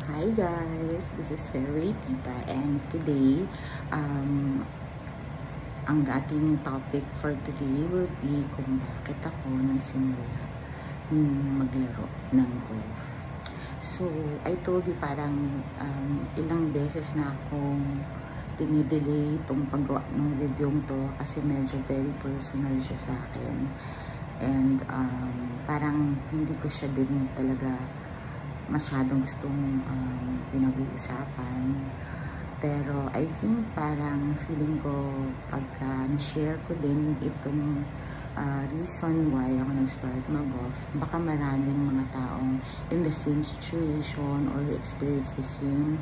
Hi guys, this is Fairway Tita, and today, ang ating topic for today will be kung bakit ako nagsimula maglaro ng golf. So, I told you parang ilang beses na akong dinidelay itong paggawa ng video to kasi medyo very personal siya sa akin. And parang hindi ko siya din talaga masyadong gustong pinag-uusapan. Pero I think parang feeling ko pagka na-share ko din itong reason why ako nag-start mag-golf, baka maraming mga taong in the same situation or experience the same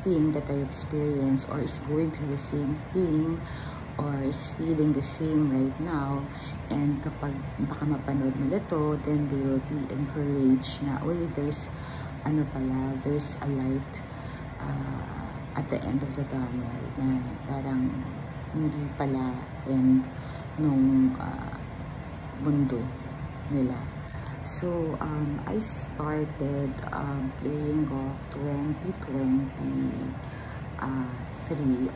thing that I experience, or is going through the same thing, or is feeling the same right now. And kapag baka mapanood nila to, then they will be encouraged na, uy, there's there's a light at the end of the tunnel, na parang hindi pala end nung mundo nila. So I started playing golf 2023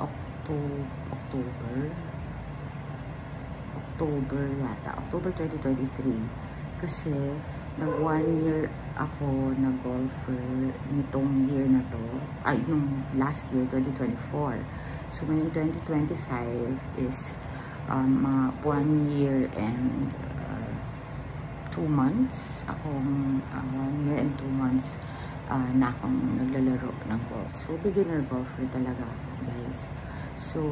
October 2023, kasi nag 1 year ako na golfer nitong year na to, nung last year 2024. So ngayon 2025 is mga 1 year and 2 months akong 1 year and 2 months na akong naglalaro ng golf. So beginner golfer talaga ako, guys. So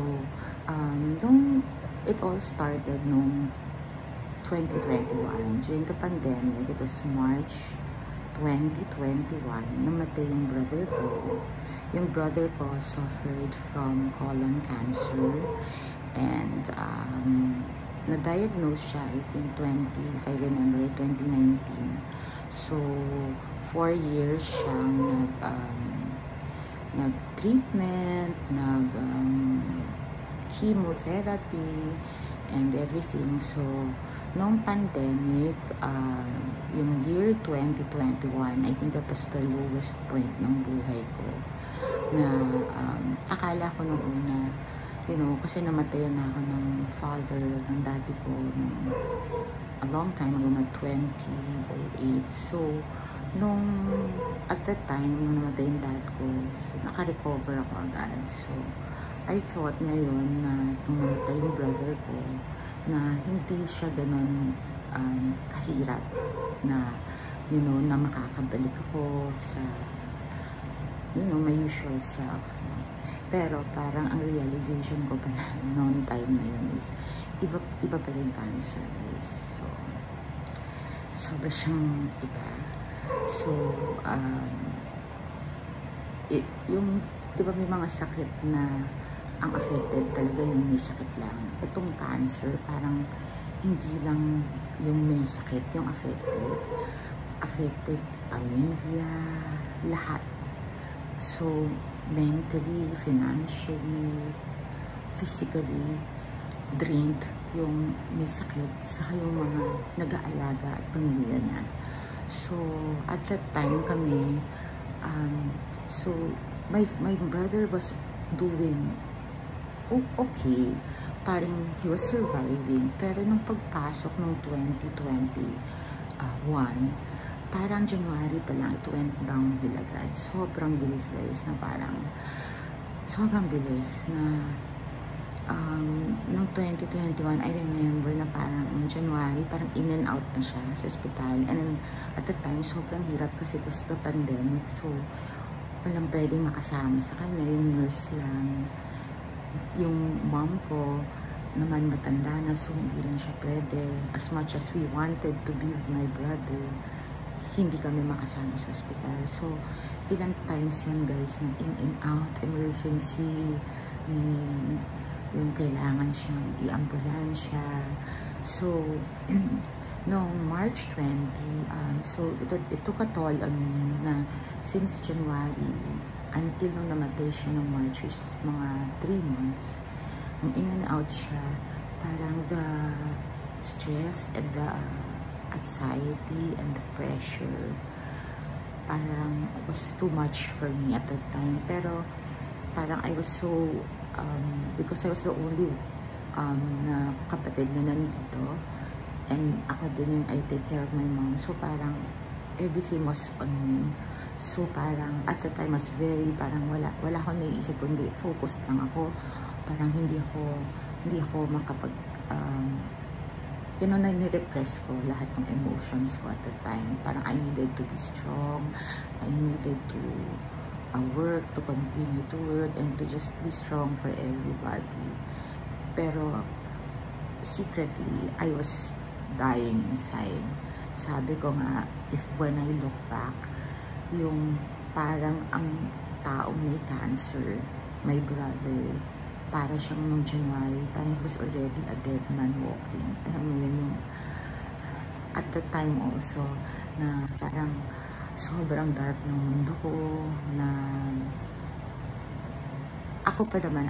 nung it all started nung 2021, during the pandemic, it was March 2021, namatay yung brother ko. Yung brother ko suffered from colon cancer, and na-diagnose siya, I think if I remember, 2019. So 4 years siyang nag-treatment, chemotherapy and everything. So nung pandemic, yung year 2021, I think that was the lowest point ng buhay ko, na akala ko nung una, you know, kasi namatayan na ako ng father ng daddy ko nung a long time ago, 2008. So nung at that time, nung namatay yung dad ko, so naka-recover ako agad. So I thought ngayon na nung namatay yung brother ko, na hindi siya ganun kahirap na, you know, na makakabalik ako sa, you know, my usual self, no? Pero parang ang realization ko pa noon time na yun is iba pala yung cancer, guys. So sobra siyang iba. So yung, di ba, may mga sakit na ang affected talaga yung may sakit lang. Itong cancer, parang hindi lang yung may sakit yung affected pamilya, lahat. So mentally, financially, physically drained yung may sakit, saka yung mga nag-aalaga at pamilya niya. So at that time kami, so my brother was doing okay, parang he was surviving. Pero nung pagpasok nung 2021, parang January pa lang, it went downhill agad. Sobrang bilis, guys, na parang sobrang bilis na nung 2021, I remember na parang in January, parang in and out na siya sa ospital. And then at the time, sobrang hirap kasi it was the pandemic. So walang pwedeng makasama sa kanya, yung nurse lang. Yung mom ko naman matanda na, so hindi rin siya pwede. As much as we wanted to be with my brother, hindi kami makasama sa hospital. So ilang times yan, guys, na in and out, emergency, yung kailangan siyang i-ambulansya. So noong March 20, so it took a toll on me na since January until nung namatay siya noong March, which is mga 3 months, nung in and out siya, parang the stress and the anxiety and the pressure parang was too much for me at that time. Pero parang I was so, because I was the only na kapatid na nandito, and ako din I take care of my mom, so parang everything was on me. So parang at the time was very, parang wala akong naiisip, kundi focused lang ako. Parang hindi ako makapag nire-repress ko lahat ng emotions ko at the time. Parang I needed to be strong, I needed to work, to continue to work, and to just be strong for everybody. Pero secretly, I was dying inside. Sabi ko nga, when I look back, yung parang ang taong may cancer, my brother, para siyang nung January, parang he was already a dead man walking. Alam mo yun, yung at the time also, na parang sobrang dark ng mundo ko, na ako pa naman,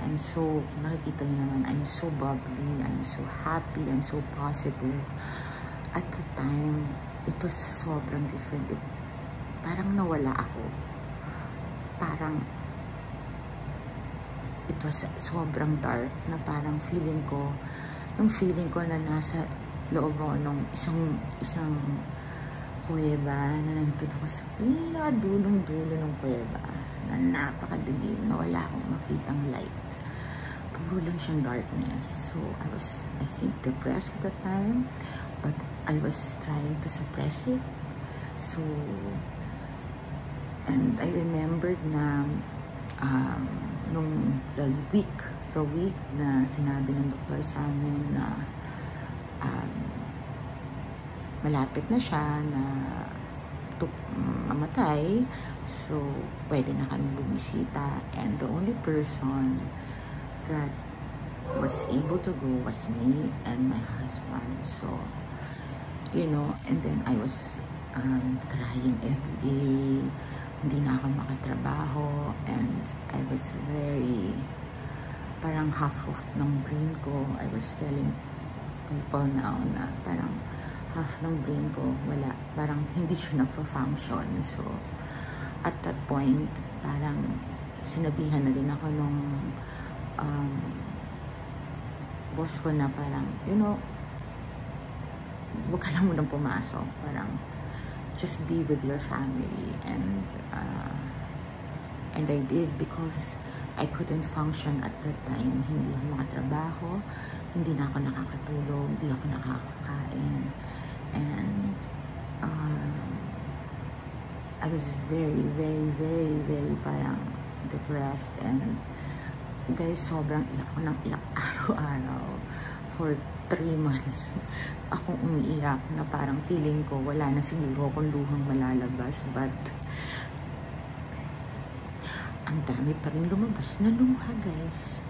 nakikita niyo naman, I'm so bubbly, I'm so happy, I'm so positive. At the time, it was sobrang different. Parang nawala ako. Parang it was sobrang dark, na parang feeling ko na nasa loob ko nung isang kuweba, na nandun ako sa pinakadulong-dulo ng kuweba, na napakadilim, na wala akong makitang light. Puro lang siyang darkness. So I think depressed at that time, but I was trying to suppress it. So, and I remembered na nung the week na sinabi ng doktor sa amin na malapit na siya na mamatay, so pwede na kami bumisita, and the only person that was able to go was me and my husband. So, and then I was crying every day. Hindi na ako makatrabaho, and I was very, parang half of ng brain ko, I was telling people now na parang half ng brain ko wala, parang hindi siya nagpa-function. So at that point, parang sinabihan na din ako nung boss ko na parang, huwag ka lang munang pumasok, parang just be with your family. And I did, because I couldn't function at that time. Hindi ako makatrabaho, hindi na ako nakakatulog, hindi ako nakakakain, and I was very, very, very, very parang depressed. And guys, sobrang iyak ko ng iyak araw-araw for 3 months. Akong umiiyak na parang feeling ko wala na siguro akong luhang malalabas, but ang dami pa rin lumabas na luha, guys.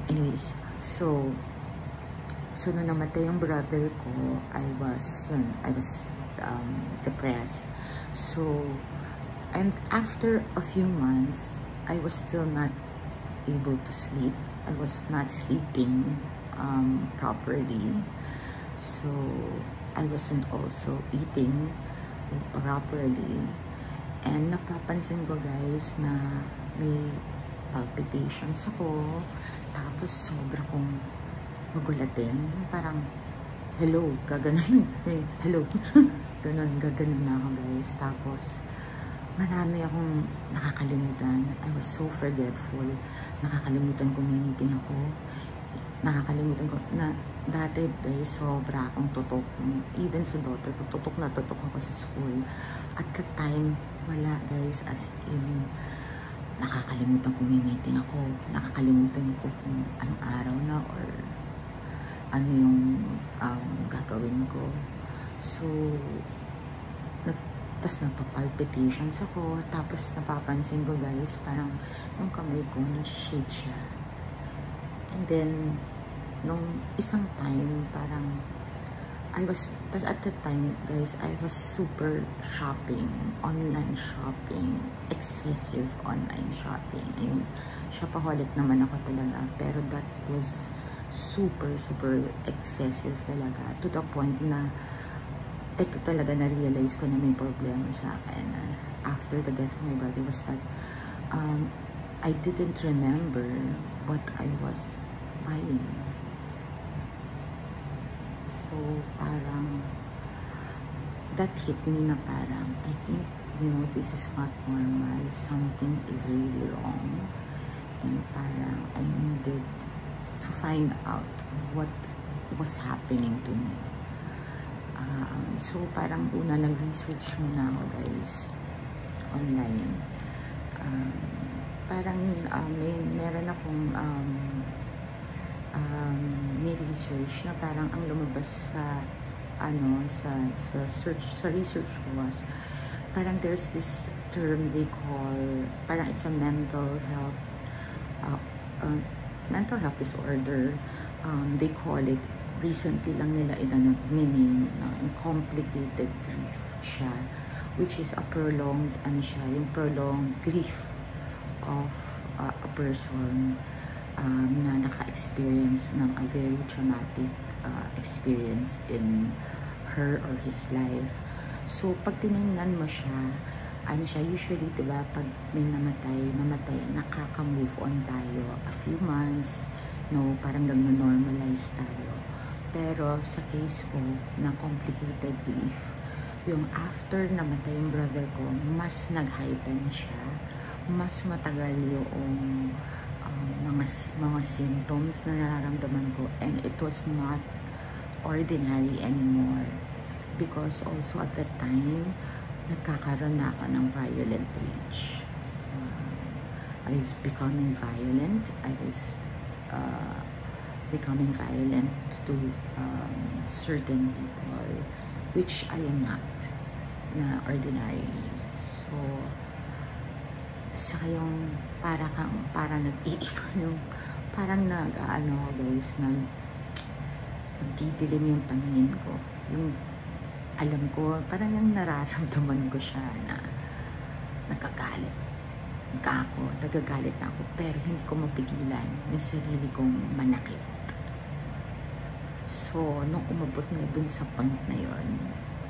Anyways, so nung namatay yung brother ko, I was depressed. So, and after a few months, I was still not able to sleep. I was not sleeping properly. So I wasn't also eating properly. And napapansin ko, guys, na may palpitations ako. Tapos sobra kong magulatin. Parang, hello, gaganon. Hello. Gaganon na ako, guys. Tapos, marami akong nakakalimutan. I was so forgetful. Nakakalimutan ko may meeting ako. Nakakalimutan ko na dati, guys, sobra akong tutok. Even sa daughter ko, tutok na tutok ako sa school. At the time, wala, guys, as in, nakakalimutan ko may meeting ako. Nakakalimutan ko kung anong araw na or ano yung gagawin ko. So, tapos nagpa-palpitations ako. Tapos napapansin ko, guys, parang yung kamay ko, nag-shake siya. And then, nung isang time, parang at the time, guys, I was super shopping, online shopping, excessive online shopping. I mean, shopaholic naman ako talaga, pero that was super, super excessive talaga, to the point na ito talaga na-realize ko na may problema sa akin. after the death of my brother was that I didn't remember what I was buying. So parang that hit me na parang I think, you know, this is not normal. Something is really wrong. And parang I needed to find out what was happening to me. So parang una nag-research muna ako guys online. Parang meron akong may research na parang ang lumabas sa sa research ko was parang there's this term they call, parang it's a mental health disorder. They call it, recently lang nila meaning complicated grief siya, which is a prolonged yung prolonged grief of a person na naka-experience ng a very traumatic experience in her or his life. So pag tinignan mo siya, usually, diba, pag may namatay, nakaka-move on tayo a few months, no, parang nag-normalize tayo. Pero sa case ko, na complicated grief, yung after namatay yung brother ko, mas nag-heighten siya, mas matagal yung mga symptoms na nararamdaman ko, and it was not ordinary anymore. Because also at that time, nagkakaroon na ako ng violent rage. I was becoming violent. I was becoming violent to certain people, which I am not na ordinarily. So, saka yung parang nag-iiba yung parang guys, nagdidilim yung paningin ko. Yung alam ko, parang yung nararamdaman ko siya na nagagalit na ako, pero hindi ko mapigilan yung sarili kong manakit. So, nung umabot na dun sa point na yun,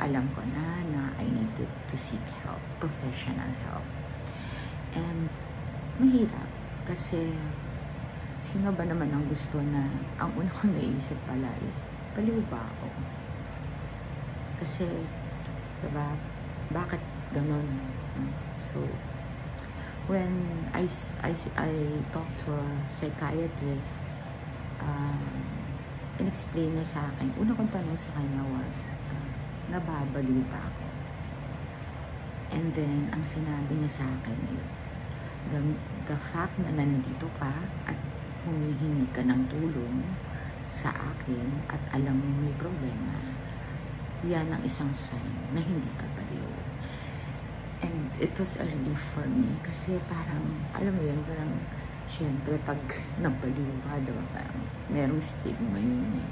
alam ko na I needed to seek help, professional help. And mahirap kasi sino ba naman ang gusto na, ang una kong naisip pala is, baliw ba ako? Kasi, diba, bakit ganun? So, when I talked to a psychiatrist, in-explain niya sa akin, una kong tanong sa kanya was, nababaliw ba ako? And then, ang sinabi niya sa akin is, the fact na nandito ka at humihingi ka ng tulong sa akin at alam mo may problema, yan ang isang sign na hindi ka baliw. And it was a relief for me kasi parang, alam mo yun, parang syempre pag nabaliw ka, diba, parang merong stigma yun eh.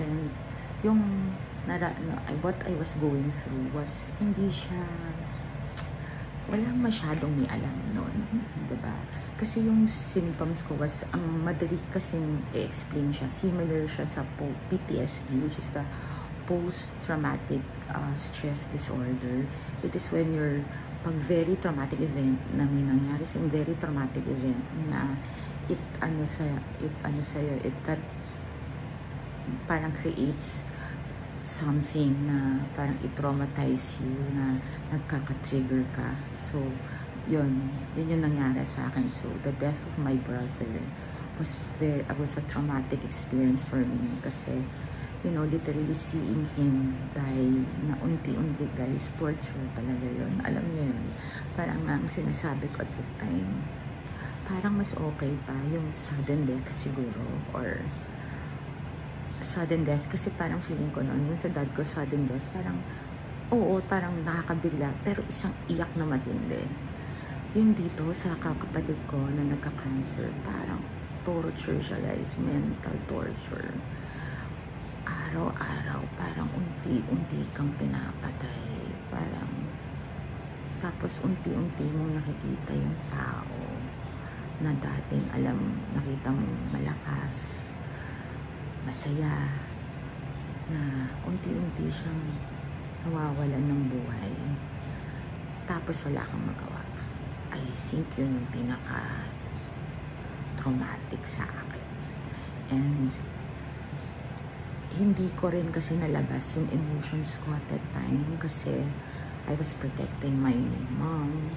And yung what I was going through was hindi siya, walang masyadong may alam nun, diba? Kasi yung symptoms ko was, ang madali kasing i-explain siya, similar siya sa PTSD, which is the post-traumatic stress disorder. It is when you're, pag very traumatic event na may nangyari sa very traumatic event na it parang creates something na parang i-traumatize you, na nagkaka-trigger ka. So, yun yung nangyari sa akin. So, the death of my brother was a traumatic experience for me kasi, you know, literally seeing him die na unti-unti, guys, torture talaga yun. Alam niyo yun, parang ang sinasabi ko at the time, parang mas okay pa yung sudden death siguro, or sudden death, kasi parang feeling ko noon, yung sa dad ko, sudden death, parang, oo, parang nakakabigla, pero isang iyak na matindi. Yung dito, sa kakapatid ko na nagka-cancer, parang torture siya, guys, mental torture. Araw-araw, parang unti-unti kang pinapatay, parang, tapos unti-unti mong nakikita yung tao na dating nakita mong malakas, masaya, na unti-unti siyang nawawalan ng buhay. tapos wala kang magawa. I think yun yung pinaka-traumatic sa akin. And hindi ko rin kasi nalabas yung emotions ko at that time kasi I was protecting my mom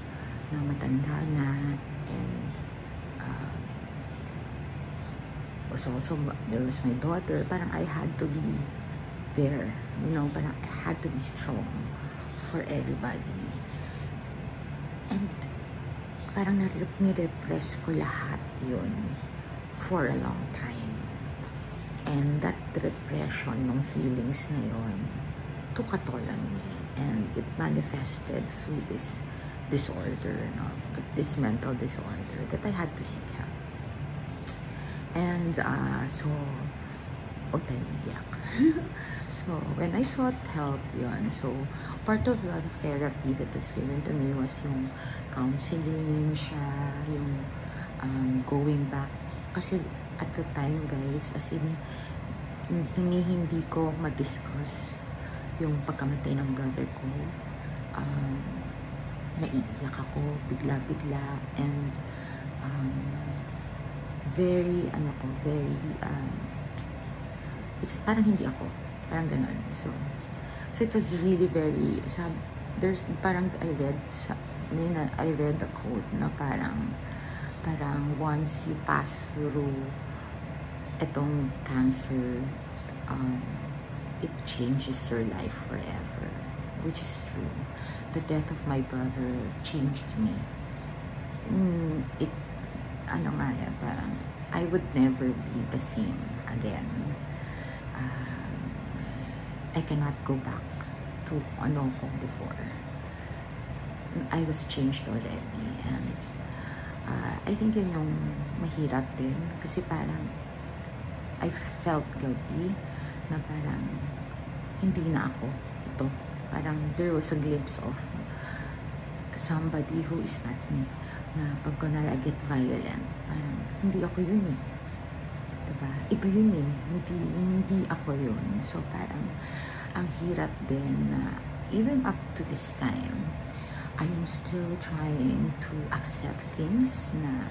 na matanda na, and also there was my daughter. Parang I had to be there, you know, parang I had to be strong for everybody. And parang nirepress ko lahat yun for a long time. And that repression ng feelings na yun took a toll on me, and it manifested through this disorder, you know, this mental disorder that I had to seek help. And so, huwag tayo iyak. So, when I sought help yun, so part of the therapy that was given to me was yung counseling siya, yung going back. Kasi at the time, guys, as in, hindi ko ma-discuss yung pagkamatay ng brother ko. Naiiyak ako bigla-bigla, and very, it's parang hindi ako, parang ganun. So it was really very, there's parang I read a quote na parang once you pass through etong cancer, it changes your life forever, which is true. The death of my brother changed me. Parang I would never be the same again. I cannot go back to ano ko before. I was changed already, and I think yun yung mahirap din kasi parang I felt guilty na parang hindi na ako ito. Parang there was a glimpse of somebody who is not me, na pag kunwari I get violent, parang hindi ako yun eh. Diba? Iba yun eh. Hindi ako yun. So parang ang hirap din na even up to this time, I am still trying to accept things na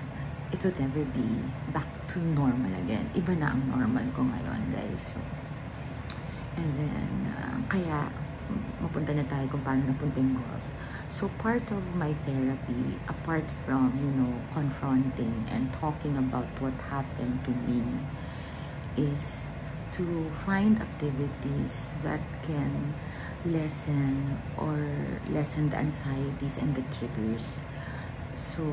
it would never be back to normal again. Iba na ang normal ko ngayon, guys. So, and then, kaya, mapunta na tayo kung paano napunta yung golf. So, part of my therapy, apart from, you know, confronting and talking about what happened to me, is to find activities that can lessen the anxieties and the triggers. So,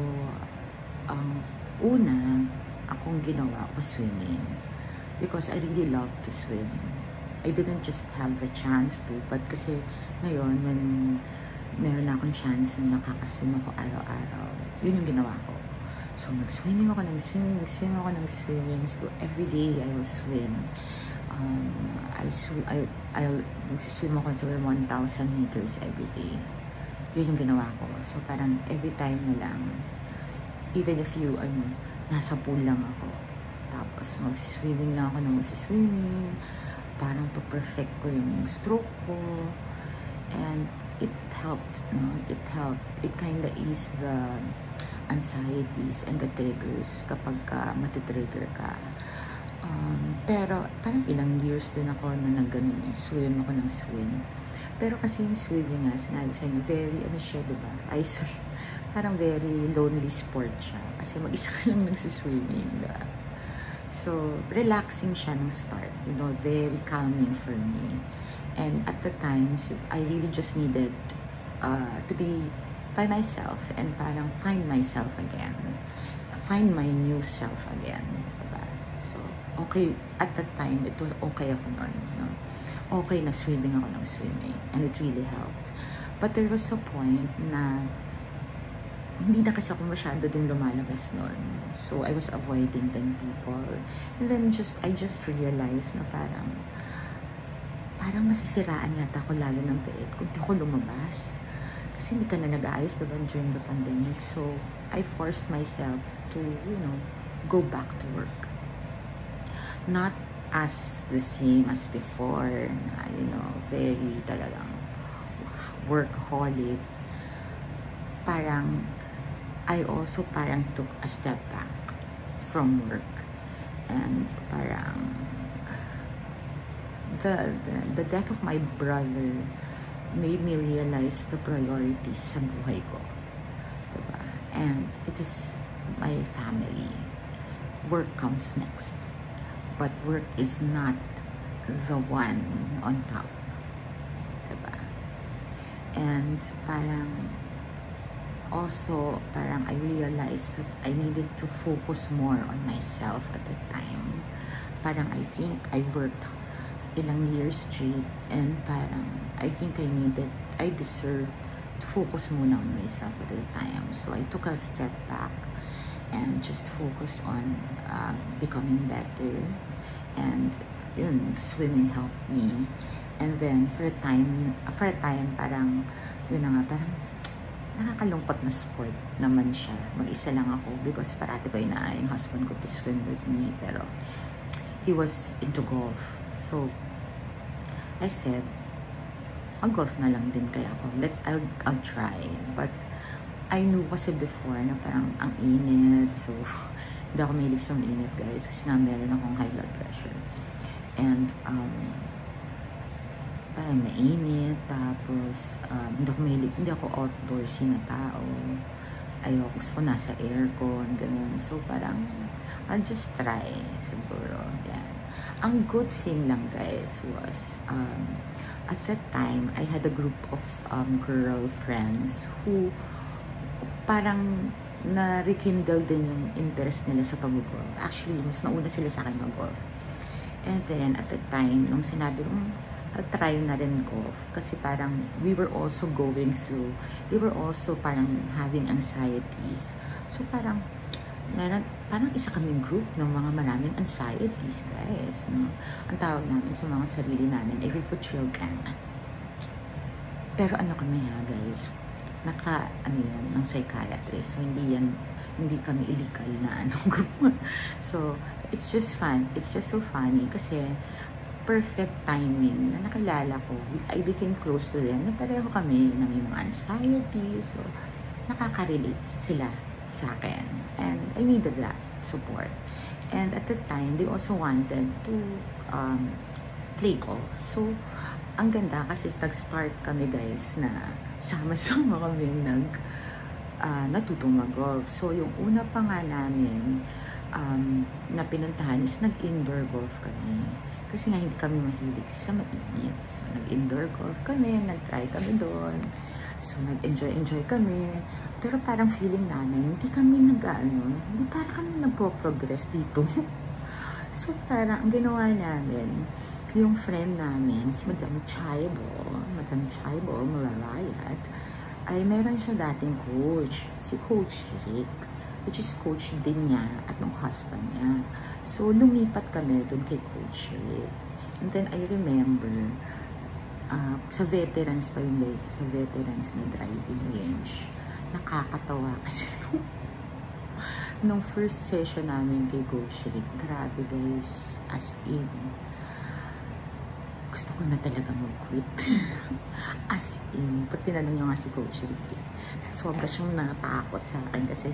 ang una akong ginawa was swimming, because I really love to swim. I didn't just have the chance to, but kasi ngayon when meron akong chance na nakakaswim ako araw-araw, yun yung ginawa ko. So nag-swimming ako ng swimming. So every day I will swim. I'll magsiswim ako sa 1,000 meters every day. Yun yung ginawa ko. So parang every time na lang, even if nasa pool lang ako, tapos magsiswimming lang ako na magsiswimming, parang pa-perfect ko yung stroke ko, and it helped, no? It helped. It kinda eased the anxieties and the triggers kapag matitrigger ka. Pero parang ilang years din ako na nagganon eh, swim ako ng swim. Pero kasi yung swimming nga, sinabi sa inyo, very, siya, diba? Parang very lonely sport siya. Kasi mag-isa ka lang nagsiswimming, diba? So, relaxing siya nung start. You know, very calming for me. And at the time, I really just needed to be by myself and parang find myself again. Find my new self again, diba? So, okay, at that time, it was okay ako nun, no? Okay na swimming ako ng swimming, and it really helped. But there was a point na hindi na kasi ako masyado din lumalabas nun. So, I was avoiding them people. And then, I just realized na parang masisiraan yata ako lalo ng peet kung di ako lumabas. Kasi hindi ka na nag-aayos, diba, during the pandemic. So, I forced myself to, you know, go back to work. Not as the same as before, na, you know, very talagang workaholic. parang I also parang took a step back from work, and parang the death of my brother made me realize the priorities sa buhay ko, diba? And it is my family. Work comes next, but work is not the one on top, diba? And parang also, parang I realized that I needed to focus more on myself at that time. Parang I think I worked ilang years straight, and parang I think I deserved to focus muna on myself at that time. So I took a step back and just focus on becoming better. And yun, swimming helped me. And then for a time parang yun na nga, parang nakakalungkot na sport naman siya. Mag-isa lang ako because parati ko inaayang husband ko to swim with me, pero he was into golf. So I said, mag-golf na lang din kaya ako. I'll try. But I knew kasi before na parang ang init, so hindi ako mahilig sa mainit, guys, kasi nga meron akong high blood pressure. And parang mainit, tapos hindi ako outdoorsy na tao. Ayoko, gusto ko nasa aircon, ganun. So parang I'll just try siguro. Yan. Ang good thing lang, guys, was at that time I had a group of girlfriends who parang na-rekindle din yung interest nila sa pag-golf. Actually, mas nauna sila sa akin mag-golf. And then at that time, nung sinabi ko, I'll try na rin golf. Kasi parang we were also parang having anxieties. So parang isa kaming group ng mga maraming anxieties, guys. No? Ang tawag namin sa mga sarili namin, a River Trail Gang. Pero ano kami ha, guys, ng psychiatrist. So hindi kami illegal na group. So it's just fun. It's just so funny kasi perfect timing na nakilala ko. I became close to them. Na pareho kami na may mga anxiety. So, nakaka-relate sila sa akin. And I needed that support. And at the time, they also wanted to play golf. So, ang ganda kasi nag-start kami, guys, na sama-sama kami natutong mag-golf. So, yung una pa nga namin na pinuntahan is nag-indoor golf kami. Kasi nga hindi kami mahilig sa mainit. So, nag-indoor golf kami, nag-try kami doon. So, nag-enjoy kami. Pero parang feeling namin, hindi parang kami nagpo-progress dito. So, parang ang ginawa namin, yung friend namin, si Madam Chaibol Malarayat, ay meron siya dating coach, si Coach Rick, which is coach din niya at ng husband niya. So, lumipat kami doon kay Coach Rick. And then, I remember, sa veterans pa yun, guys, sa veterans na driving range, nakakatawa kasi nung first session namin kay Coach Rick, grabe, guys, as in, gusto ko na talaga mag-quit. As in, pag tinanong nyo nga si Coach Rick, sobra siyang natakot sa akin kasi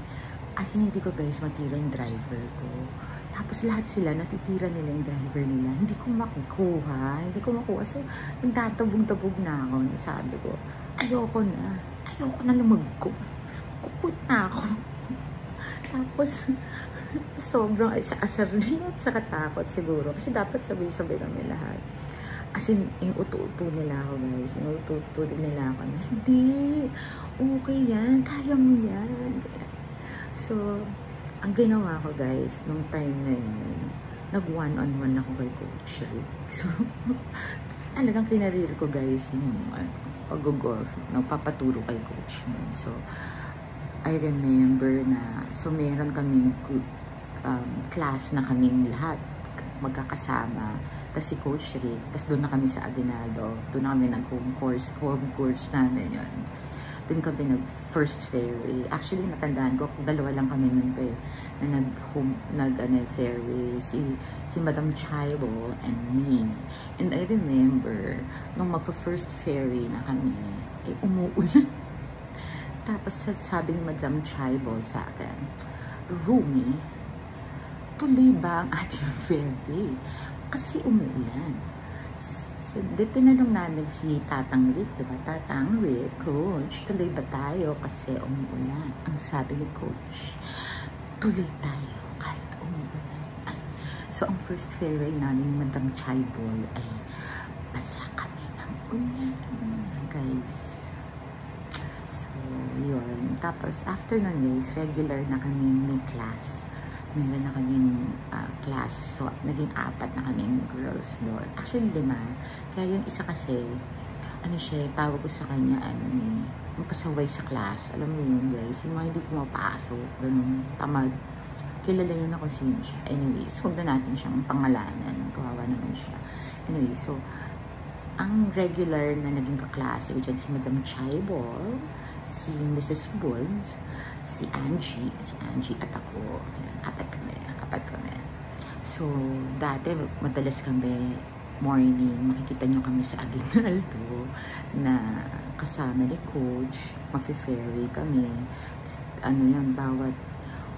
as in, hindi ko, guys, matira yung driver ko. Tapos lahat sila, natitira nila yung driver nila. Hindi ko makuha. So, nagtatabog-tabog na ako. Sabi ko, ayoko na mag-quit na ako. Tapos, sobrang asar nila at saka takot siguro. Kasi dapat sabay-sabay kami lahat. As in, inuto-uto nila ako, guys. Inuto-uto nila ako. Hindi, okay yan. Kaya mo yan. So, ang ginawa ko, guys, nung time na yun, nag-one-on-one ako kay Coach Rick. So, talagang kinarir ko, guys, yung pag-golf, nagpapaturo kay Coach nun. So, I remember na, so meron kaming class na kaming lahat magkakasama. Tapos si Coach Rick, tapos doon na kami sa Aguinaldo. Doon na kami nag-home course namin yun. Doon kami nag-first fairway. Actually, natandaan ko, dalawa lang kami nun pa na nag-fairway. Si Madam Chaibol and me. And I remember, nung magpa-first fairway na kami, umuulan. Tapos sabi ni Madam Chaibol sa akin, Rumi, tuloy ba ang ating ferry? Kasi umuulan. So, tinanong namin si Tatang Rick, diba? Tatang Rick, Coach, tuloy ba tayo kasi umuulan? Ang sabi ni Coach, tuloy tayo kahit umuulan. So, ang first ferry namin ni Madam Chaibol ay basa kami ng ulan, guys. So, yun. Tapos, after nun, guys, regular na kami may class. Meron na kaming class. So, naging 4 na kaming girls doon. Actually, 5. Kaya yung isa kasi, ano siya, tawag ko sa kanya, yung pasaway sa class. Alam mo yun, guys. Yung mga hindi pumapasok, ganun, tamad. Kilala nyo na kung sino siya. Anyways, huwag na natin siyang pangalanan. Kawawa naman siya. Anyway, so, ang regular na naging kaklase ko dyan, si Madam Chaibol, si Mrs. Woods, si Angie at ako. Ayan, 4 kami. So, dati, madalas kami morning, makikita nyo kami sa Aguinaldo na kasama ni Coach, mag-ferry kami. Ano yun, bawat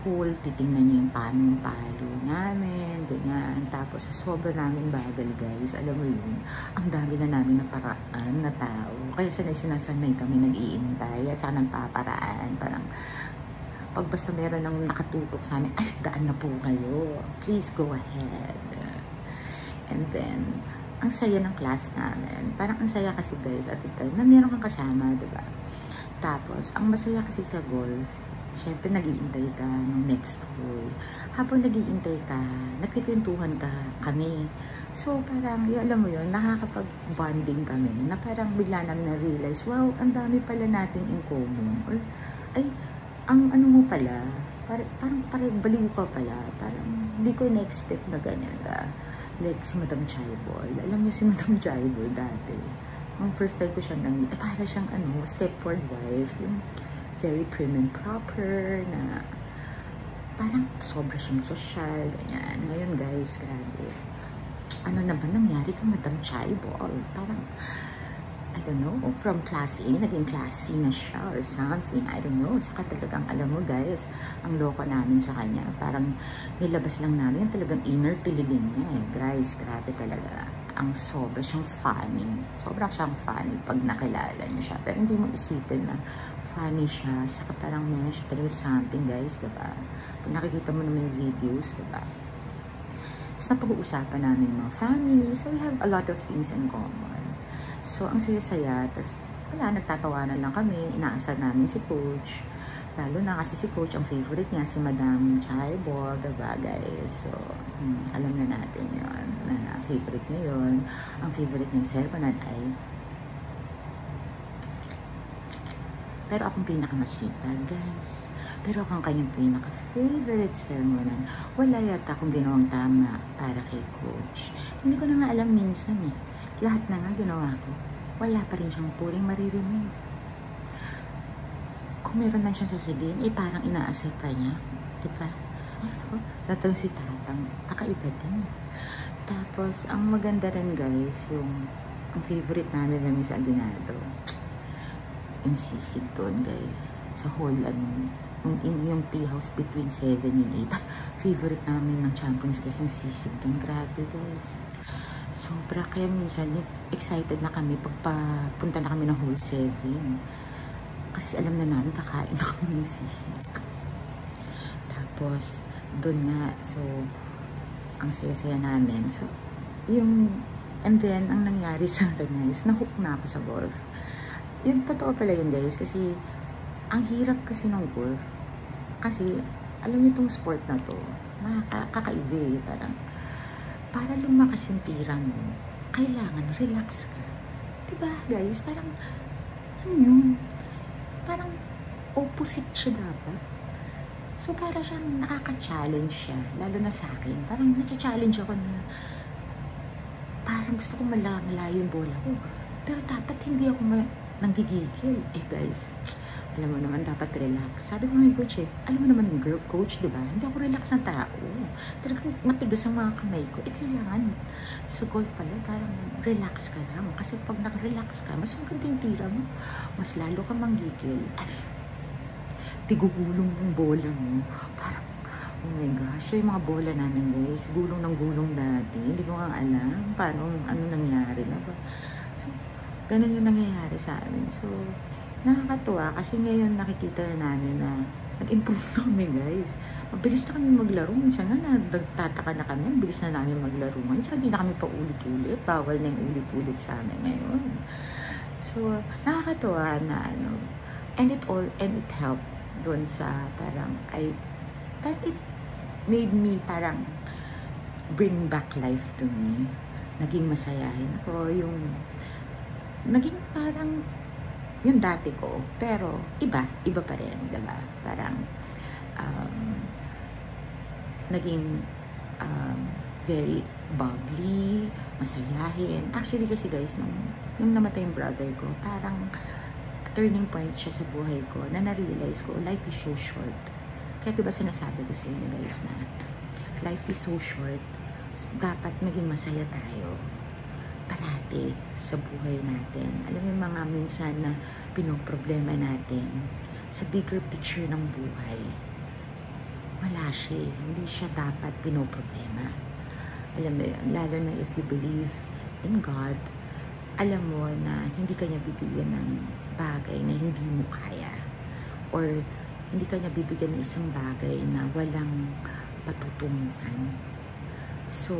hole, titingnan niyo yung palo namin, ganyan. Tapos, sa sobrang namin bagal, guys. Alam mo yun, ang dami na namin na paraan na tao. Kaya sinasanay kami nag-iintay at saka nagpaparaan. Parang, pag basta meron ng nakatutok sa amin, ay, daan na po kayo. Please go ahead. And then, ang saya ng class namin. Parang ang saya kasi, guys, at the time na meron kang kasama, diba? Tapos, ang masaya kasi sa golf, syempre, nag-iintay ka ng next hole. Habang nag-iintay ka, nagkikwentuhan kami. So, parang, alam mo yun, nakakapag-bonding kami, na parang bigla namin na-realize, wow, ang dami pala natin in common. Or, ay, ang ano mo pala, parang baliw ka pala. Parang, hindi ko na-expect na ganyan ka. Like, si Madam Chaibol. Alam niyo si Madam Chaibol dati. Ang first time ko siyang namit, para siyang, Stepford wife, yung very prim and proper, na parang sobra siyang sosyal, ganyan. Ngayon, guys, grabe. Ano na ba nangyari kay Madam Chaibol? Parang, I don't know, from class A, naging class C na siya or something. I don't know. Saka talagang, alam mo, guys, ang loko namin sa kanya. Parang nilabas lang namin yung talagang inner tililing niya eh. Guys, grabe talaga. Ang sobra siyang funny. Sobra siyang funny pag nakilala niya siya. Pero hindi mo isipin na funny siya. Saka parang meron siya talaga something, guys, diba? Pag nakikita mo naman yung videos, diba? Tapos napag-uusapan namin yung mga family. So, we have a lot of things in common. So, ang saya-saya. Tapos, wala, nagtatawanan lang kami. Inaasar namin si Coach. Lalo na kasi si Coach, ang favorite niya, si Madam Chaibol, diba, guys? So, alam na natin yun, na favorite niya yun. Ang favorite niya sermonan ay, pero akong pinakamasipag, guys. Pero akong kanyang pinaka-favorite sermonan, wala yata akong ginawang tama para kay Coach. Hindi ko na nga alam minsan eh. Lahat na nga ginawa ko, wala pa rin siyang puring maririnig. Kung meron lang siyang sasabihin, eh parang inaasar pa niya. Diba? Ay, ako, datang si Tatang, kakaiba din. Tapos, ang maganda rin, guys, ang favorite namin sa Aguinaldo, yung sisig doon, guys. Sa hall, yung tea house between 7 and 8. Favorite namin ng Champions kasi yung sisig doon. Grabe, guys. Sobra. Kaya minsan, excited na kami pagpapunta na kami ng hall 7. Kasi alam na namin, kakain na kami ng sisig. Tapos, doon nga, so, ang saya-saya namin. So, and then, ang nangyari sa akin, guys, nahook na ako sa golf. Yung totoo pala yun, guys, kasi ang hirap kasi ng golf. Kasi, alam niyo itong sport na to, nakakaiba eh, parang, para lumakas yung tira mo, kailangan relax ka. Diba, guys? Parang, ano yun? Parang, opposite siya dapat. So, para siyang nakaka-challenge siya, lalo na sa akin. Parang, na-challenge ako na, parang gusto ko malayo yung bola ko. Pero dapat hindi ako nanggigigil. Eh, guys, alam mo naman, dapat relax. Sabi ko nga, Coach, alam mo naman, Coach, diba? Hindi ako relax na tao. Talagang matigas ang mga kamay ko. Eh, kailangan. Sa golf pala, parang relax ka lang. Kasi pag nag-relax ka, mas maganda yung tira mo. Mas lalo ka manggigil. Ay, tigugulong yung bola mo. Parang, oh my gosh, yung mga bola namin guys, gulong ng gulong dati. Hindi ko nga alam paano, ano nangyari na ba. So, ganun yung nangyayari sa amin. So, nakakatuwa kasi ngayon nakikita na namin na nag-improve na kami guys. Mabilis na kami maglaro. Minsan nga nagtataka na kami, mabilis na namin maglaro. Minsan hindi na kami pa ulit-ulit. Bawal na yung ulit-ulit sa amin ngayon. So, nakakatuwa na ano. And it helped doon sa parang it made me parang bring back life to me. Naging masayahin ako. Naging parang yung dati ko, pero iba pa rin, diba? Parang naging very bubbly, masayahin. Actually kasi guys, nung namatay yung brother ko, parang turning point siya sa buhay ko na na-realize ko, life is so short. Kaya diba sinasabi ko sa inyo guys na life is so short, so dapat maging masaya tayo parati sa buhay natin. Alam mo yung mga minsan na pinoproblema natin sa bigger picture ng buhay, wala siya. Hindi siya dapat pinoproblema. Alam mo yun, lalo na if you believe in God, alam mo na hindi ka niya bibigyan ng bagay na hindi mo kaya. Or hindi ka niya bibigyan ng isang bagay na walang patutunguhan. So,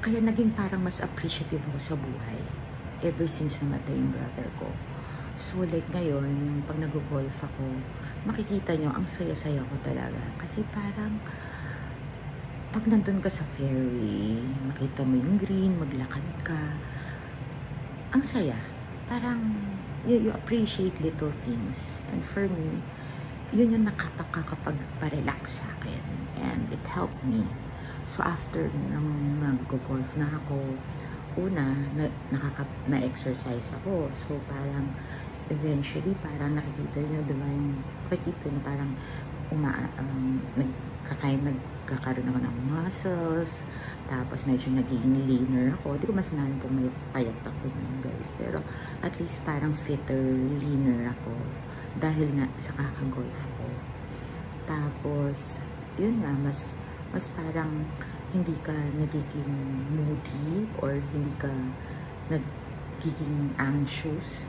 kaya naging parang mas appreciative ako sa buhay ever since namatay yung brother ko. So like ngayon, yung pag nag-golf ako, makikita nyo, ang saya-saya ko talaga. Kasi parang, pag nandun ka sa fairway, makita mo yung green, maglakad ka, ang saya. Parang, you appreciate little things. And for me, yun yung nakakapag-relax sa akin. And it helped me. So after nang nag-golf na ako, una, na-exercise ako. So parang, eventually, parang nakikita nyo, diba yung, nakikita nyo parang, nagkakaroon ako ng muscles, tapos medyo naging leaner ako. Di ko masinabi po may payat ako yun, guys. Pero at least parang fitter, leaner ako dahil nga sa kakagolf ko. Tapos, yun nga, mas parang hindi ka nagiging moody or hindi ka nagiging anxious.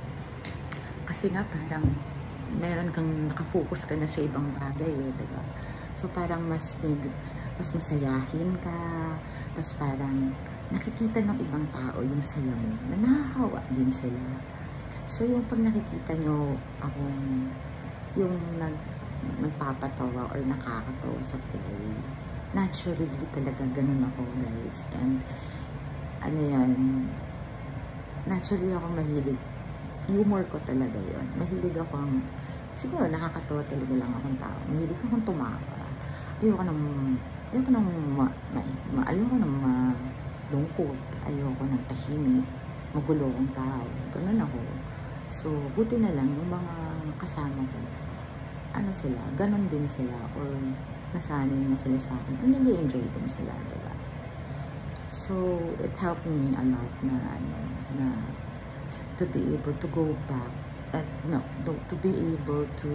Kasi nga parang meron kang nakafocus ka na sa ibang bagay diba? So parang mas masayahin ka, tapos parang nakikita ng ibang tao yung saya mo, na nahahawa din sila. So yung pag nakikita nyo akong yung nagpapatawa or nakakatawa sa ferry, naturally talaga ganun ako guys. And ano yan, naturally ako mahilig, humor ko talaga yun. Mahilig akong, siguro nakakatawa talaga lang akong tao. Mahilig akong tumawa. Ayoko nang malungkot. Ayoko nang tahimik. Magulo akong tao. Ganun ako. So, buti na lang yung mga kasama ko, ano sila, ganun din sila, or nasanay na sila sa akin, and nag-enjoy din sila, diba? So, it helped me a lot na to be able to go back, to be able to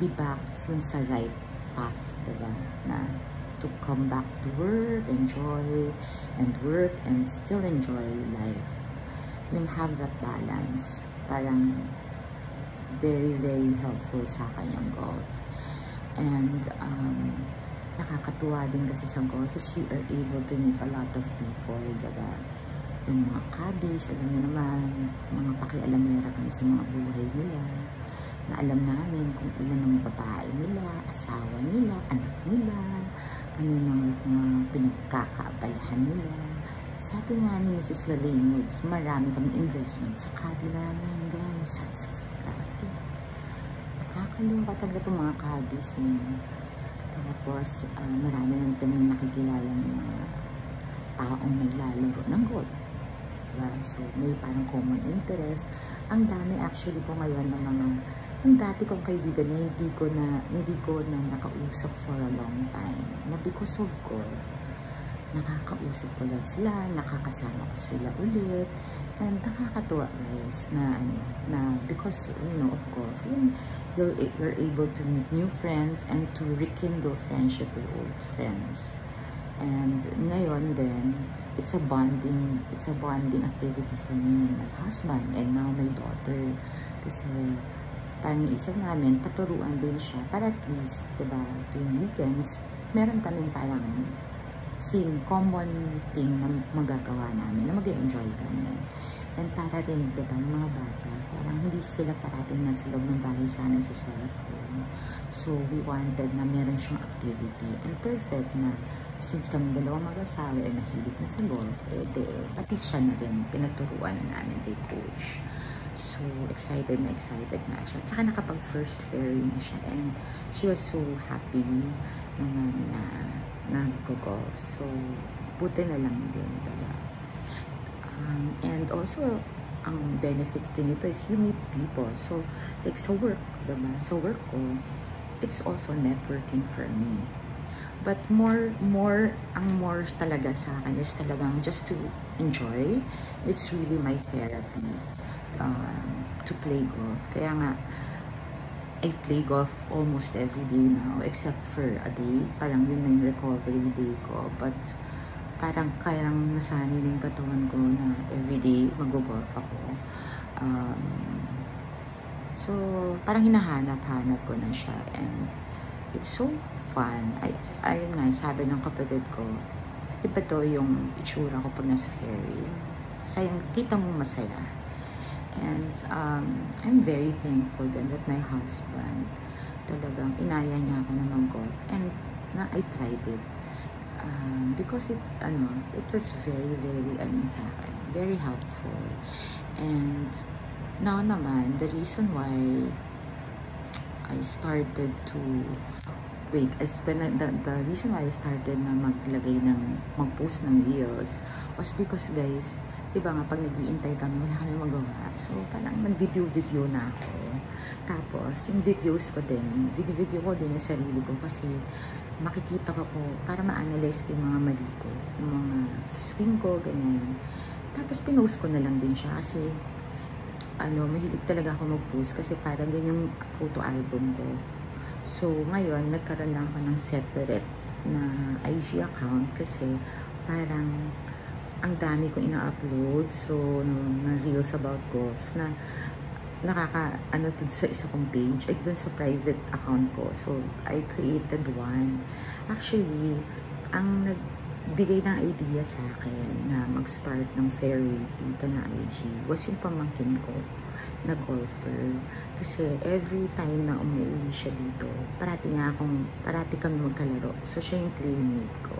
be back sa right path, diba? Na to come back to work, enjoy, and work, and still enjoy life. Yung have that balance, parang very, very helpful sa akin yung golf. And nakakatuwa din kasi sa golf kasi you are able to meet a lot of people, diba? Yung mga caddies, alam niyo naman, mga pakialamera kami sa mga buhay nila, na alam namin kung ilan ang babae nila, asawa nila, anak nila, ano yung mga pinagkakaabalahan nila. Sabi nga ni Mrs. Lalaine Woods, marami kaming investment sa caddy namin, guys. Nakakaloka talaga itong mga caddies. Tapos, marami naman kami nakikilala ng mga taong naglalaro ng golf. Diba? So, may parang common interest. Ang dami actually ko ngayon ng mga, yung dati kong kaibigan na hindi ko na nakausap for a long time. Na because of golf. nakakausap ko lang sila, nakakasama ko sila ulit, and nakakatuwa guys na na because of course you're able to meet new friends and to rekindle friendship with old friends. And ngayon din, it's a bonding activity for me and my husband and now my daughter. Kasi parang isip namin, paturuan din siya para at least, diba, tuwing weekends, meron kaming parang common thing na magagawa namin, na mag-enjoy kami. And para rin, diba, yung mga bata, parang hindi sila parating na sa loob ng bahay sana sa cellphone. So, we wanted na meron siyang activity. And perfect na, since kami dalawang mag-asawa ay mahilig na sa golf, pati siya na rin, pinaturuan na namin kay coach. So, excited na siya. At saka nakapag-first fairy na siya. And she was so happy naman na nag-golf. So, buti na lang din, diba? And also, ang benefits din ito is you meet people. So, like sa work, diba? Sa work ko, it's also networking for me. But ang more talaga sa akin is talagang just to enjoy. It's really my therapy to play golf. Kaya nga, I play golf almost every day now, except for a day. Parang yun na yung recovery day ko. But parang kayang nasanay na yung katawan ko na everyday mag-golf ako. So, parang hinahanap-hanap ko na siya. And it's so fun. Ayun nga, sabi ng kapatid ko, iba to yung itsura ko pag nasa ferry. Sayang, kita mo masaya. And I'm very thankful then that my husband talagang inaya niya ako na mag-golf. And I tried it. Because it was very, very, sa akin, very helpful. And now naman, the reason why I started to the reason why I started na mag-post ng reels was because guys, diba nga pag nag-iintay kami, wala kami magawa. So parang nag-video na ako. Tapos yung videos ko din, video ko din yung sarili ko kasi makikita ko para ma-analyze ko yung mga mali ko, yung mga sa swing ko, ganyan. Tapos pinost ko na lang din siya kasi mahilig talaga ako mag-post kasi parang ganyan yung photo album ko. So, ngayon, nagkaroon lang ako ng separate na IG account kasi parang ang dami kong ina-upload. So, na reels about golf na dun sa isa kong page, dun sa private account ko. So, I created one. Actually, ang nagbigay ng idea sa akin na mag-start ng ferry dito na IG was yung pamangkin ko na golfer. Kasi every time na umuwi siya dito, parati kami magkalaro. So, siya yung playmate ko.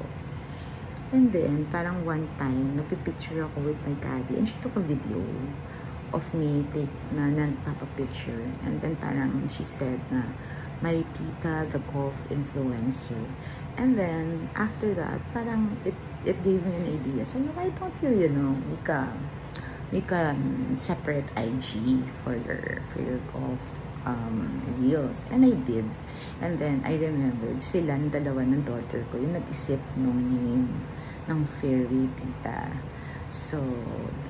And then, parang one time, nagpipicture ako with my caddy and she took a video of me na nagpapapicture. And then, parang she said na, my tita, the golf influencer. And then, after that, parang it gave me an idea. So, why don't you, make a separate IG for your golf reels. And I did. And then, I remembered, silang dalawa ng daughter ko, yung nag-isip nung name ng Fairy Tita. So,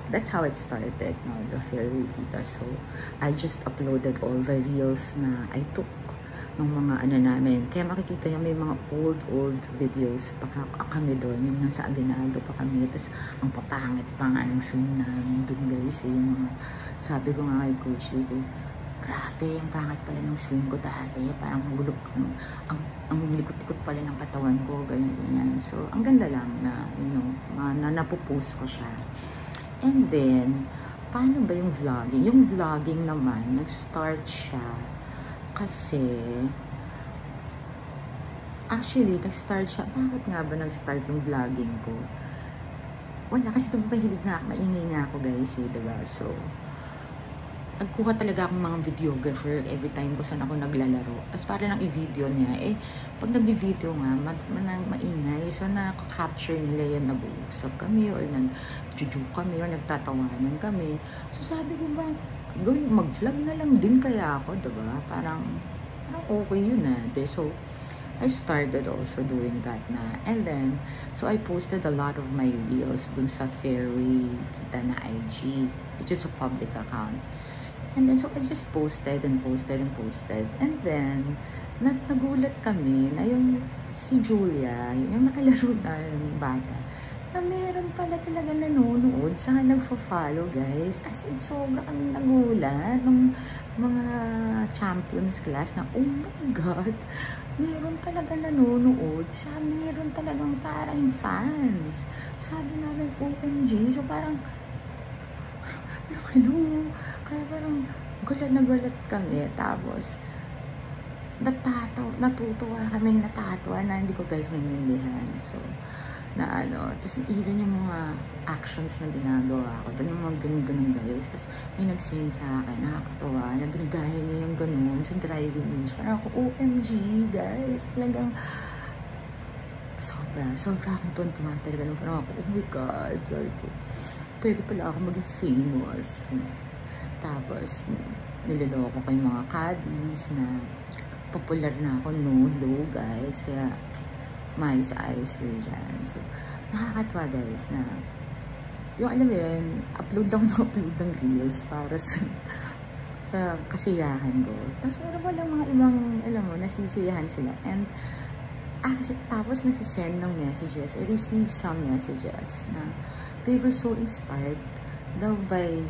that's how it started, no? The Fairy Tita. So, I just uploaded all the reels na I took ng mga namin. Kaya makikita niyo may mga old videos pa kami doon, yung nasa Aguinaldo pa kami. Tapos, ang papangit pa nga ng swing namin doon guys. Yung mga, sabi ko nga kay Coach Ricky, grabe, ang pangit pala ng swing ko dati. Parang ang likot-likot pala ng katawan ko, ganyan. So, ang ganda lang na, napopost ko siya. And then, paano ba yung vlogging? Yung vlogging naman, nag-start siya kasi, actually, nag-start siya. Bakit nga ba nag-start yung vlogging ko? Wala, kasi mahilig nga, maingay nga ako guys, diba? So, nagkuha talaga akong mga videographer every time ko saan ako naglalaro. Tapos para lang i-video niya. Pag nag-video nga, maingay. So, nakaka-capture nila yan, nag-uusap kami, or nag-juju kami, or nagtatawanan kami. So, sabi ko ba, mag-vlog na lang din kaya ako, diba? Parang okay yun So, I started also doing that na. And then, so I posted a lot of my reels dun sa Fairway Tita na IG, which is a public account. And then, so I just posted and posted and posted. And then, nagulat kami na yung si Julia, yung nakalaro na yung bata, na meron pala talaga nanonood, saka nagfo-follow, guys. As in, sobra kami nagulat ng mga champions class na, oh my God, meron talaga nanonood, siya meron talagang parang fans. Sabi namin, OMG, so parang, hello, kaya parang gulat na gulat kami. Tapos, natutuwa kami, natatawa na hindi ko guys maintindihan. So, na ano, tapos even yung mga actions na ginagawa ko, doon yung mga ganun-ganun guys. Tapos may nag-send sa akin, nakakatawa, na ginagaya niya yung ganun sa driving range. Parang ako, OMG guys, talagang sobra akong tuwan-tuwa talaga. Parang ako, oh my God, sorry po. Pwede pala ako maging famous. Tapos, niloloko ko yung mga caddies na popular na ako, no, hello guys, kaya maayos kayo dyan. So, nakakatawa guys na yung alam mo yun, upload ng reels para sa kasiyahan ko. Tapos walang mga ibang, alam mo, nasisiyahan sila. And tapos nagsisend ng messages. I received some messages na they were so inspired daw by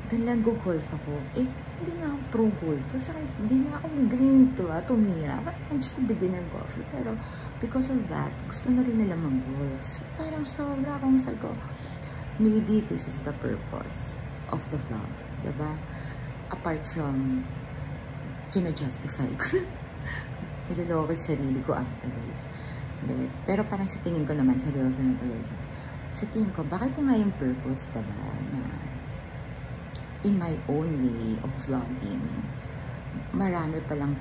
dahil nag-golf ako. Hindi nga ako pro-golfer. Saka hindi nga ako magaling tumira. I'm just a beginner golfer. Pero because of that, gusto na rin nila mag-golf. So, parang sobra akong sago. Maybe this is the purpose of the vlog. Diba? Apart from gina-justify ko. Niloloko sa sarili ko ata guys. Pero parang sa tingin ko naman, seryoso na to guys. Sa tingin ko, bakit ito nga yung purpose, diba? Na in my own way of vlogging, marami palang,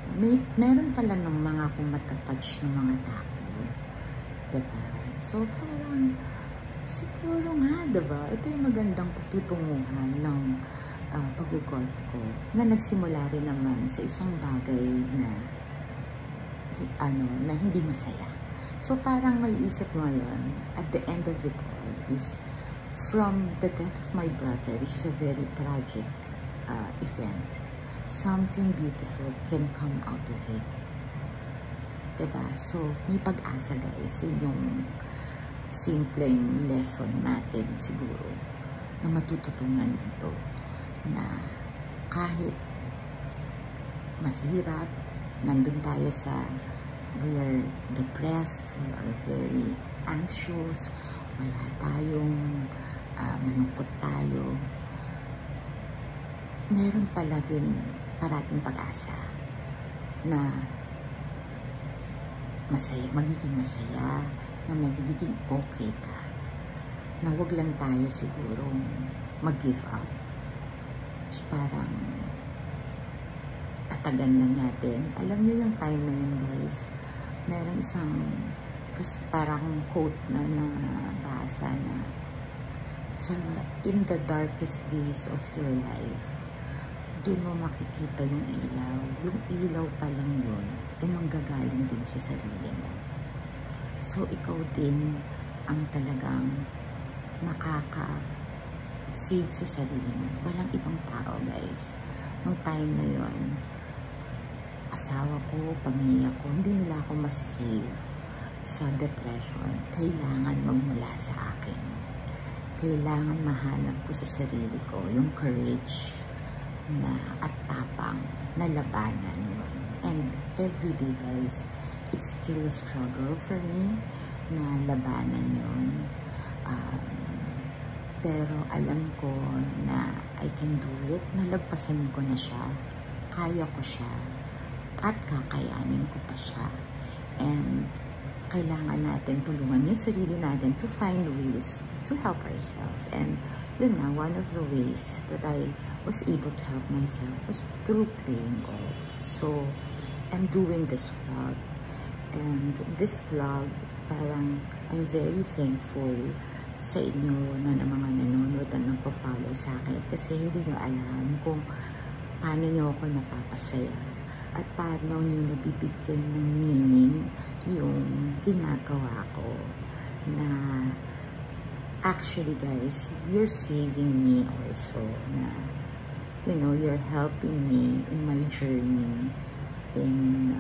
meron pala ng mga kung matatouch ng mga tao. Diba? So, parang, siguro nga, diba? Ito yung magandang patutunguhan ng pag-golf ko, na nagsimula rin naman sa isang bagay na hindi masaya. So, parang maiisip mo ngayon, at the end of it all, is from the death of my brother, which is a very tragic event, something beautiful can come out of it. Diba? So, may pag-asa guys. Yun yung simpleng lesson natin siguro na matututunan dito, na kahit mahirap, nandun tayo sa we are depressed, we are very anxious, wala tayong malungkot tayo, meron pala rin parating pag-asa na masaya, magiging masaya, na magiging okay ka, na wag lang tayo sigurong mag-give up. Just parang tatagan lang natin. Alam niyo yung time na yun guys, merong isang parang quote na nabasa na in the darkest days of your life, doon mo makikita yung ilaw. Yung ilaw pa lang yun, manggagaling din sa sarili mo. So, ikaw din ang talagang makaka-save sa sarili mo. Walang ibang tao, guys. Nung time na yun, asawa ko, pamilya ko, hindi nila ako masasave sa depression. Kailangan magmula sa akin. Kailangan mahanap ko sa sarili ko yung courage na at tapang na labanan yun. And every day guys, it's still a struggle for me na labanan yun. Pero alam ko na I can do it. Nalagpasan ko na siya. Kaya ko siya. At kakayanin ko pa siya. And kailangan natin tulungan yung sarili natin to find ways to help ourselves. And yun nga, one of the ways that I was able to help myself was through playing golf. So, I'm doing this vlog. And this vlog, parang I'm very thankful sa inyo na mga nanonood at nagpo-follow sa akin. Kasi hindi nyo alam kung paano nyo ako napapasaya. at paano nyo nabibigyan ng meaning yung ginagawa ko na actually guys, you're saving me also na you're helping me in my journey in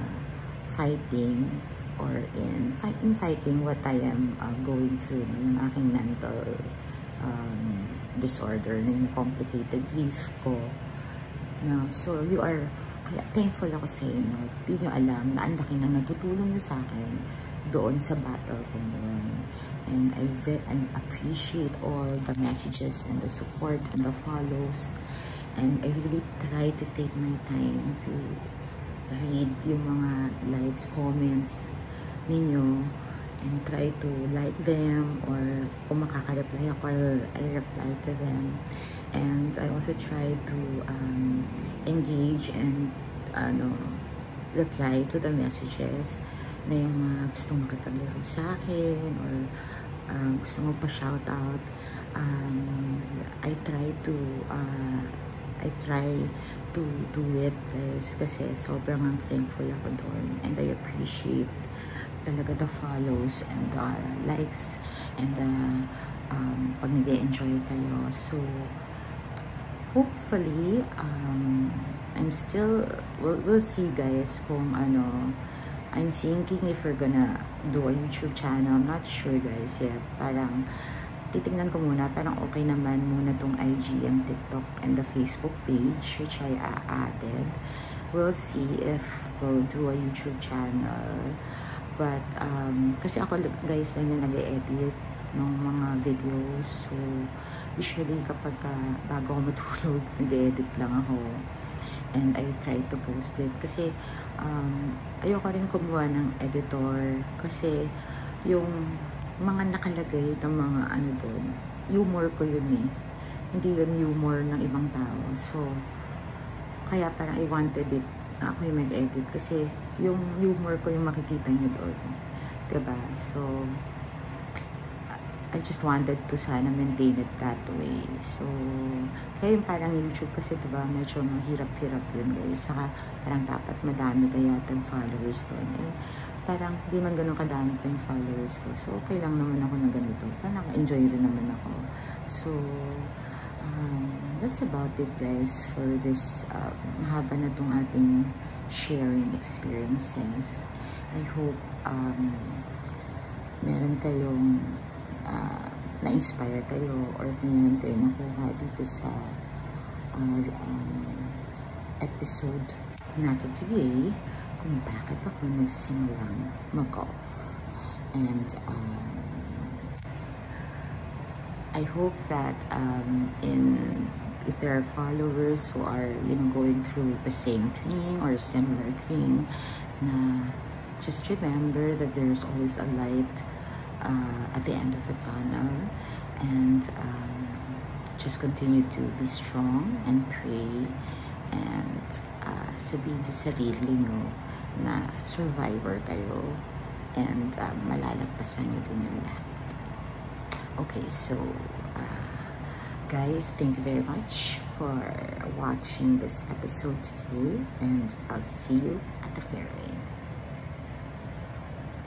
fighting or in fighting what I am going through, yung aking mental disorder, na yung complicated grief ko. So you are, kaya thankful ako sa inyo. Di nyo alam na ang laki na natutulong nyo sa akin doon sa battle ko ngayon. And I appreciate all the messages and the support and the follows. And I really try to take my time to read yung mga likes, comments ninyo, and try to like them, or kung makaka-reply ako, I reply to them. And I also try to engage and reply to the messages na yung mga gustong makipaglaro sa akin or gusto mo pa shoutout. I try to do it guys, kasi sobrang thankful ako doon, and I appreciate talaga the follows and the likes and the pag nag-enjoy kayo. So hopefully I'm still, we'll see guys kung I'm thinking if we're gonna do a YouTube channel. I'm not sure guys yet. Parang titignan ko muna, parang okay naman muna tong IG and TikTok and the Facebook page which I added. We'll see if we'll do a YouTube channel. But kasi ako guys lang yung nag-edit ng mga videos. So usually kapag bago ako matulog, nag-edit lang ako. And I try to post it kasi ayoko rin kumuha ng editor kasi yung mga nakalagay ng mga doon, humor ko yun eh. Hindi yun humor ng ibang tao. So kaya parang I wanted it na ako yung mag-edit kasi yung humor ko yung makikita nyo doon, diba? So I just wanted to sana maintain it that way. So kaya yung parang YouTube kasi diba medyo mahirap-hirap yun guys, saka parang dapat madami kaya yung followers doon eh. Parang di man ganun kadami pa yung followers ko, so okay lang naman ako na ganito, parang enjoy rin naman ako. So that's about it guys for this mahaba na tong ating sharing experiences. I hope meron kayong na-inspire kayo or meron kayo nakuha dito sa episode natin today kung bakit ako nagsimulang mag-golf. And I hope that if there are followers who are going through the same thing or a similar thing, na just remember that there's always a light at the end of the tunnel, and just continue to be strong and pray, and sabihin sa sarili nyo na survivor kayo, and malalagpasan nyo din yung lahat. Okay, so guys, thank you very much for watching this episode today, and I'll see you at the ferry.